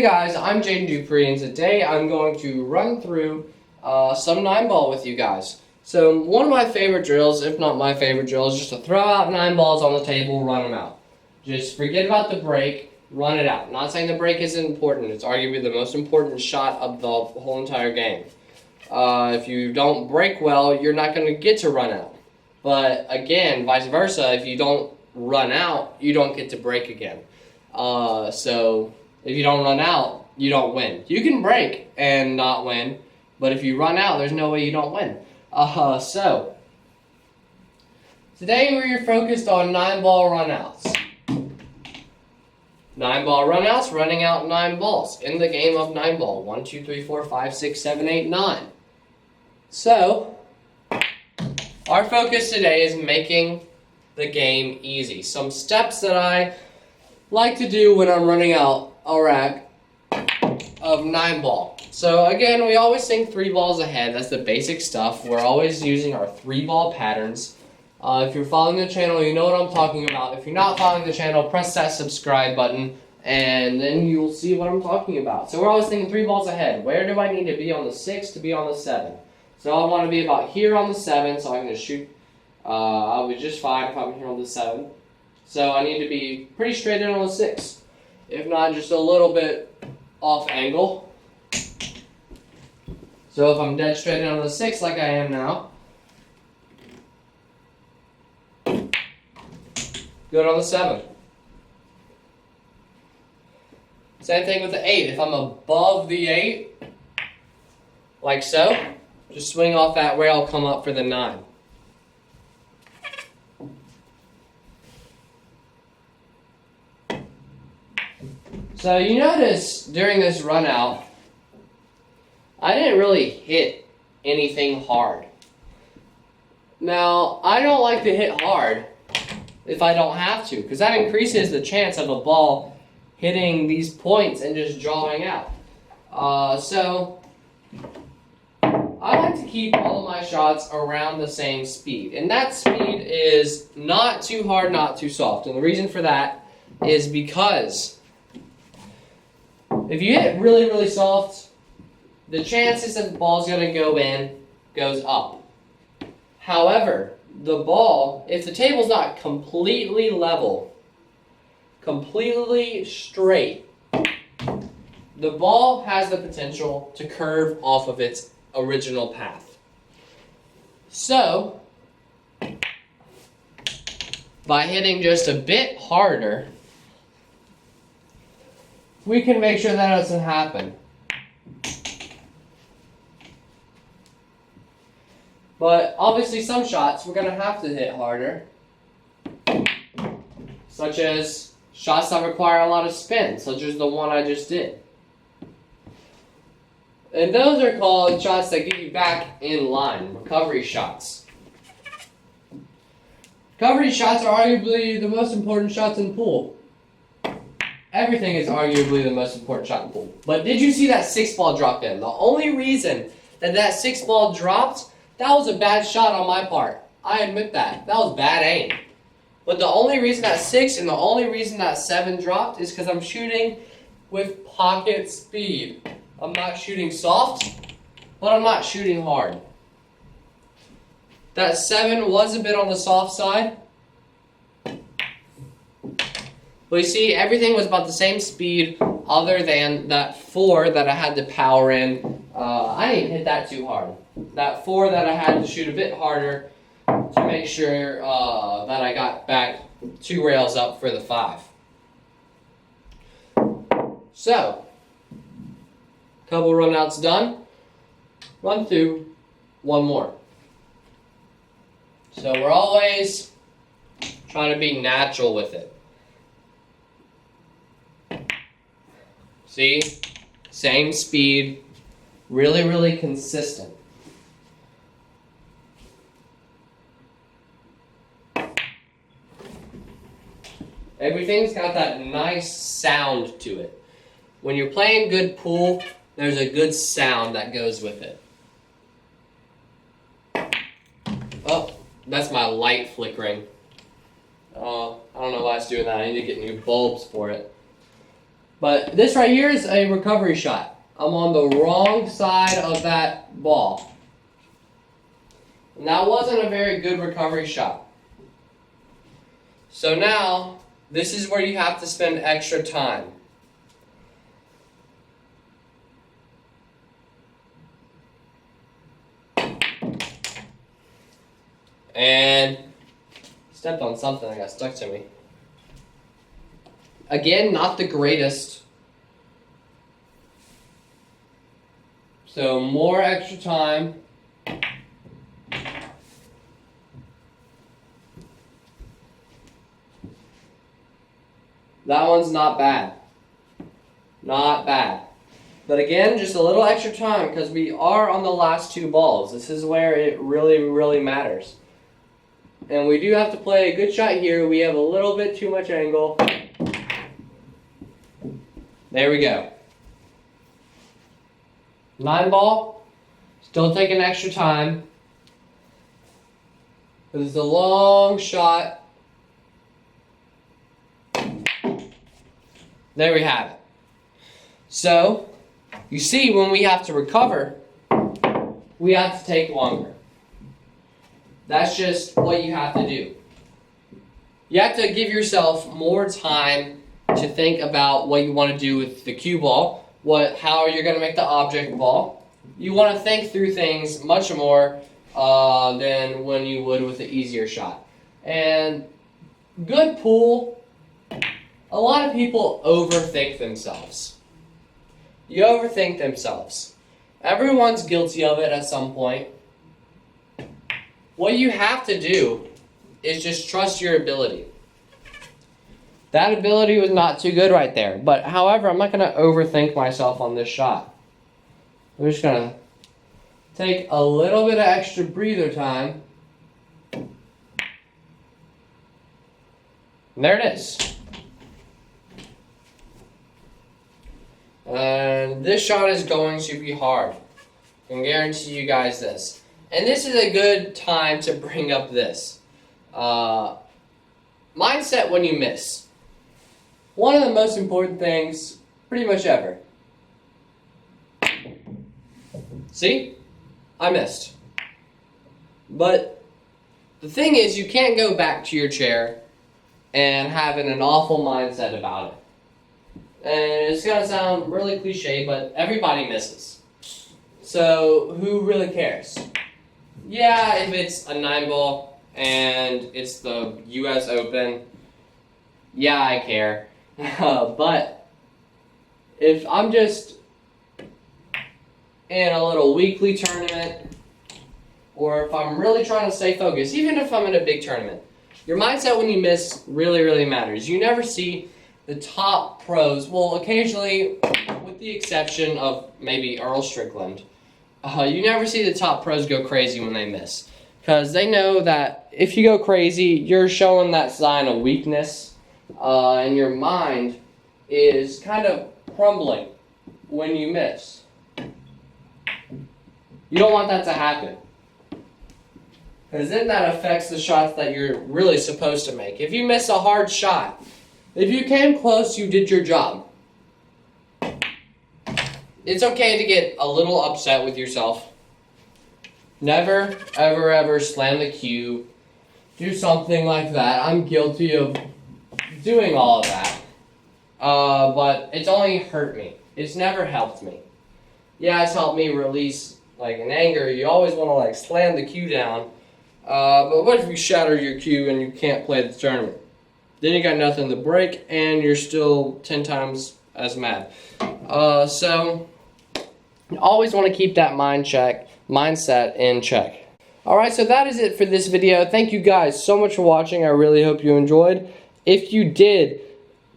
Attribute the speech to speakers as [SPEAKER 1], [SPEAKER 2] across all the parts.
[SPEAKER 1] guys, I'm Dupree, and today I'm going to run through some 9-ball with you guys. So one of my favorite drills, if not my favorite drill, is just to throw out 9 balls on the table, run them out. Just forget about the break, run it out. Not saying the break isn't important, it's arguably the most important shot of the whole entire game. If you don't break well, you're not going to get to run out. But again, vice versa, if you don't run out, you don't get to break again. So if you don't run out, you don't win. You can break and not win, but if you run out, there's no way you don't win. So today we're focused on 9-ball runouts. 9-ball runouts, running out 9 balls in the game of 9-ball. 1, 2, 3, 4, 5, 6, 7, 8, 9. So our focus today is making the game easy. Some steps that I like to do when I'm running out a rack of 9-ball. So again, we always think 3 balls ahead. That's the basic stuff. We're always using our 3-ball patterns. If you're following the channel, you know what I'm talking about. If you're not following the channel, press that subscribe button and then you'll see what I'm talking about. So we're always thinking 3 balls ahead. Where do I need to be on the 6 to be on the 7? So I want to be about here on the 7, so I'm going to shoot. I'll be just fine if I'm here on the 7. So I need to be pretty straight in on the 6. If not, just a little bit off angle. So if I'm dead straight in on the 6 like I am now, good on the 7. Same thing with the 8. If I'm above the 8, like so, just swing off that rail, come up for the 9. So you notice during this run out, I didn't really hit anything hard. Now, I don't like to hit hard if I don't have to, because that increases the chance of a ball hitting these points and just drawing out. So I like to keep all of my shots around the same speed, and that speed is not too hard, not too soft. And the reason for that is because if you hit really, really soft, the chances that the ball's going to go in goes up. However, the ball, if the table's not completely level, completely straight, the ball has the potential to curve off of its original path. So, by hitting just a bit harder, we can make sure that doesn't happen. But obviously some shots we're going to have to hit harder, such as shots that require a lot of spin, such as the one I just did. And those are called shots that get you back in line, recovery shots. Recovery shots are arguably the most important shots in pool. Everything is arguably the most important shot in pool. But did you see that 6-ball drop in? The only reason that 6-ball dropped, that was a bad shot on my part. I admit that. That was bad aim. But the only reason that 6 and the only reason that 7 dropped is because I'm shooting with pocket speed. I'm not shooting soft, but I'm not shooting hard. That 7 was a bit on the soft side. But you see, everything was about the same speed other than that 4 that I had to power in. I didn't hit that too hard. That 4 that I had to shoot a bit harder to make sure that I got back 2 rails up for the 5. So, couple runouts done. Run through one more. So we're always trying to be natural with it. See? Same speed. Really, really consistent. Everything's got that nice sound to it. When you're playing good pool, there's a good sound that goes with it. Oh, that's my light flickering. I don't know why it's doing that. I need to get new bulbs for it. But this right here is a recovery shot. I'm on the wrong side of that ball. And that wasn't a very good recovery shot. So now, this is where you have to spend extra time. And stepped on something that got stuck to me. Again, not the greatest. So more extra time. That one's not bad. Not bad. But again, just a little extra time because we are on the last two balls. This is where it really, really matters. And we do have to play a good shot here. We have a little bit too much angle. There we go. 9 ball. Still taking extra time. This is a long shot. There we have it. So, you see when we have to recover, we have to take longer. That's just what you have to do. You have to give yourself more time to think about what you want to do with the cue ball, how you're going to make the object ball. You want to think through things much more than when you would with the easier shot. And good pool, a lot of people overthink themselves. You overthink themselves. Everyone's guilty of it at some point. What you have to do is just trust your ability. That ability was not too good right there. But however, I'm not going to overthink myself on this shot. I'm just going to take a little bit of extra breather time. And there it is. And this shot is going to be hard. I can guarantee you guys this. And this is a good time to bring up this. Mindset when you miss. One of the most important things pretty much ever. See? I missed. But the thing is, you can't go back to your chair and having an awful mindset about it. And it's going to sound really cliche, but everybody misses. So who really cares? Yeah, if it's a 9 ball and it's the US Open, yeah, I care. But if I'm just in a little weekly tournament, or if I'm really trying to stay focused, even if I'm in a big tournament, your mindset when you miss really, really matters. You never see the top pros, well, occasionally, with the exception of maybe Earl Strickland, you never see the top pros go crazy when they miss. Because they know that if you go crazy, you're showing that sign of weakness, and your mind is kind of crumbling when you miss. You don't want that to happen. Because then that affects the shots that you're really supposed to make. If you miss a hard shot, if you came close, you did your job. It's okay to get a little upset with yourself. Never, ever, ever slam the cue. Do something like that. I'm guilty of doing all of that. But it's only hurt me. It's never helped me. Yeah, it's helped me release an anger. You always want to slam the cue down. But what if you shatter your cue and you can't play the tournament? Then you got nothing to break and you're still 10 times as mad. So you always want to keep that mindset in check. Alright, so that is it for this video. Thank you guys so much for watching. I really hope you enjoyed. If you did,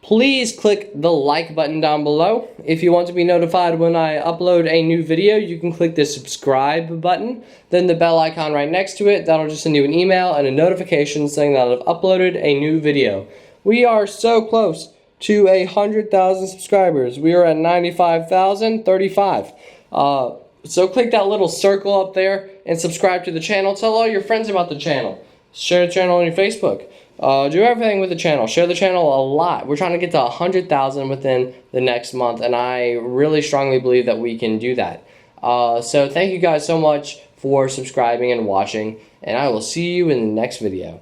[SPEAKER 1] please click the like button down below. If you want to be notified when I upload a new video, you can click the subscribe button, then the bell icon right next to it. That'll just send you an email and a notification saying that I've uploaded a new video. We are so close to 100,000 subscribers. We are at 95,035. So click that little circle up there and subscribe to the channel. Tell all your friends about the channel. Share the channel on your Facebook. Do everything with the channel. Share the channel a lot. We're trying to get to 100,000 within the next month, and I really strongly believe that we can do that. So thank you guys so much for subscribing and watching, and I will see you in the next video.